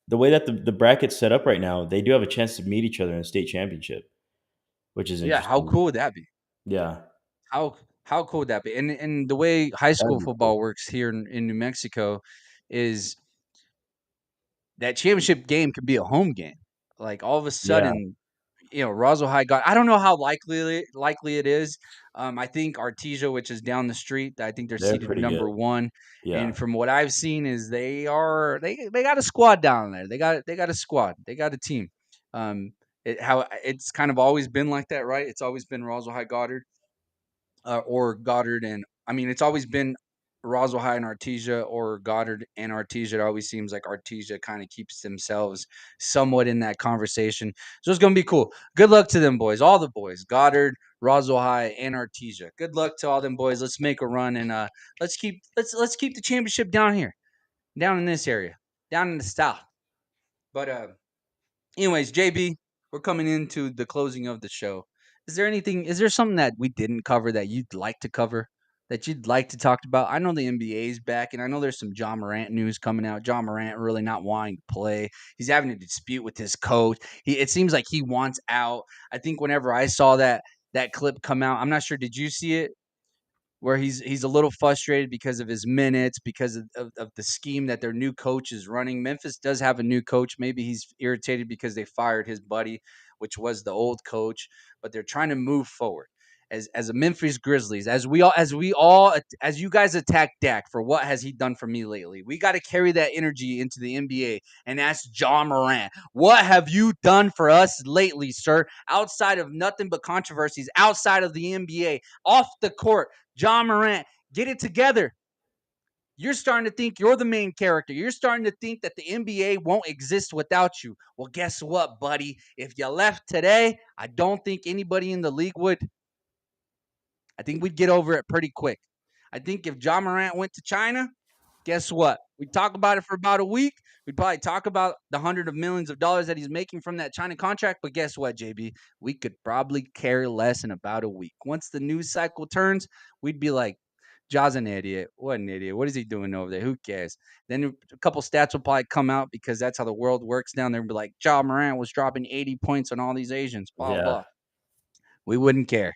the way that the bracket's set up right now. They do have a chance to meet each other in a state championship, which is interesting. How cool would that be? Yeah. How cool would that be? And the way high school football works here in New Mexico is that championship game could be a home game. Like all of a sudden, Roswell High I don't know how likely it is. I think Artesia, which is down the street, I think they're seated number good. 1. Yeah. And from what I've seen is they got a squad down there. They got a squad. They got a team. How it's kind of always been like that, right? It's always been Roswell High Goddard, or Goddard, and I mean, it's always been Roswell High and Artesia, or Goddard and Artesia. It always seems like Artesia kind of keeps themselves somewhat in that conversation. So it's gonna be cool. Good luck to them boys, all the boys, Goddard, Roswell High, and Artesia. Good luck to all them boys. Let's make a run, and let's keep the championship down here, down in this area, down in the South. But anyways, JB, we're coming into the closing of the show. Is there something that we didn't cover that you'd like to cover, that you'd like to talk about? I know the NBA is back, and I know there's some John Morant news coming out. John Morant really not wanting to play. He's having a dispute with his coach. It seems like he wants out. I think whenever I saw that clip come out, I'm not sure. Did you see it? Where he's a little frustrated because of his minutes, because of the scheme that their new coach is running. Memphis does have a new coach. Maybe he's irritated because they fired his buddy, which was the old coach, but they're trying to move forward. As a Memphis Grizzlies, as you guys attack Dak for what has he done for me lately, we got to carry that energy into the NBA and ask John Morant, what have you done for us lately, sir? Outside of nothing but controversies, outside of the NBA, off the court, John Morant, get it together. You're starting to think you're the main character. You're starting to think that the NBA won't exist without you. Well, guess what, buddy? If you left today, I don't think anybody in the league would. I think we'd get over it pretty quick. I think if John Morant went to China, guess what? We'd talk about it for about a week. We'd probably talk about the hundreds of millions of dollars that he's making from that China contract. But guess what, JB? We could probably care less in about a week. Once the news cycle turns, we'd be like, Ja's an idiot. What an idiot. What is he doing over there? Who cares? Then a couple stats will probably come out because that's how the world works down there and be like, Ja Morant was dropping 80 points on all these Asians, blah, Yeah. blah. We wouldn't care.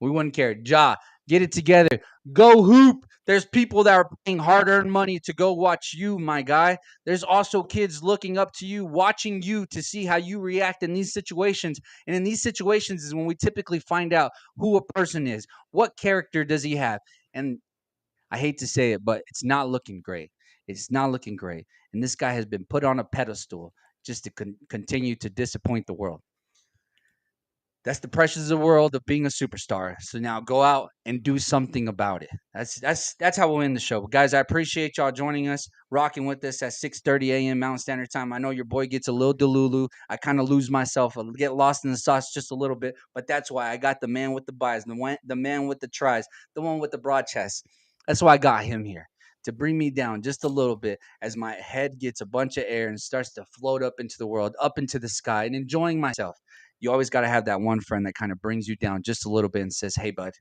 We wouldn't care. Ja, get it together. Go hoop. There's people that are paying hard-earned money to go watch you, my guy. There's also kids looking up to you, watching you to see how you react in these situations. And in these situations is when we typically find out who a person is. What character does he have? And I hate to say it, but it's not looking great. It's not looking great. And this guy has been put on a pedestal just to continue to disappoint the world. That's the pressures of the world of being a superstar. So now go out and do something about it. That's how we'll end the show. But guys, I appreciate y'all joining us, rocking with us at 6:30 a.m. Mountain Standard Time. I know your boy gets a little delulu. I kind of lose myself, I get lost in the sauce just a little bit. But that's why I got the man with the buys, the man with the tries, the one with the broad chest. That's why I got him here, to bring me down just a little bit as my head gets a bunch of air and starts to float up into the world, up into the sky, and enjoying myself. You always got to have that one friend that kind of brings you down just a little bit and says, "Hey, bud,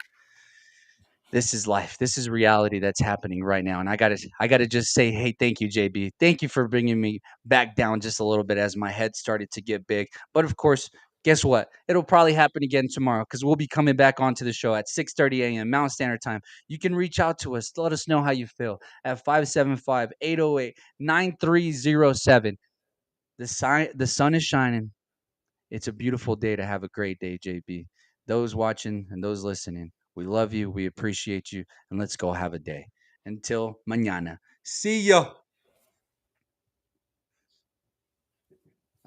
this is life. This is reality that's happening right now." And I gotta just say, "Hey, thank you, JB. Thank you for bringing me back down just a little bit as my head started to get big." But of course, guess what? It'll probably happen again tomorrow because we'll be coming back onto the show at 6:30 a.m. Mountain Standard Time. You can reach out to us. Let us know how you feel at 575-808-9307. The sun is shining. It's a beautiful day to have a great day, JB. Those watching and those listening, we love you. We appreciate you. And let's go have a day. Until mañana. See ya.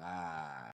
Ah.